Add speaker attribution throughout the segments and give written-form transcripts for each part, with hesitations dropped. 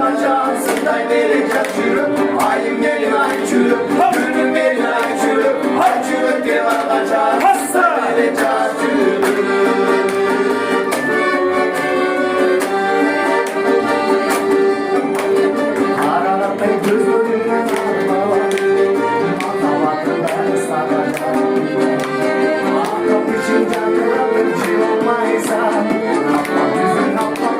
Speaker 1: alacağım sızday verin kaçırıp ayım gelin Ayçurok gönlüm verin Ayçurok Ayçurok diye alacağım sızday verin kaçırıp aralatmayı gözlerine sarmalar matavatından saracağım kapı için canlarım şey olmaysa kapmak yüzün kapmak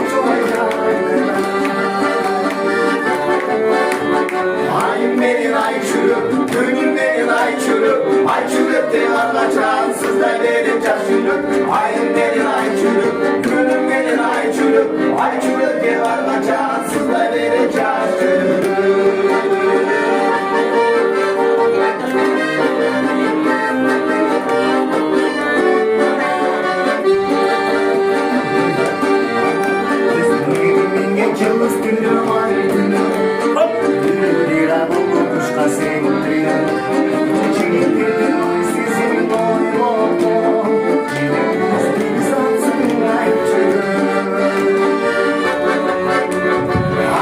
Speaker 1: ayım benim Ayçurok, gönlüm benim Ayçurok Ayçurok diye alacağım sızday verin kaçırıp ayım benim Ayçurok, gönlüm benim Ayçurok Ayçurok diye alacağım sızday verin kaçırıp yıldız gülüm ay gülüm lira buldu kuşka sevdiğim çekildim sizin boyum bir satsın Ayçurok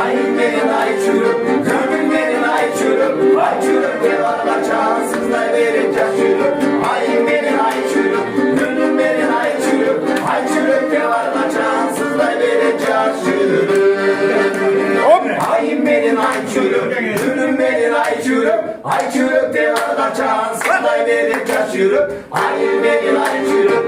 Speaker 1: ayım benim Ayçurok gönlüm benim Ayçurok Ayçurok diye alacağım sızday verin kaçırıp ayım benim Ayçurok gönlüm benim Ayçurok Ayçurok diye alacağım sızday verin kaçırıp ayım benim Ayçurok, gönlüm benim Ayçurok Ayçurok diye alacağım sızday verin kaçırıp ayım benim Ayçurok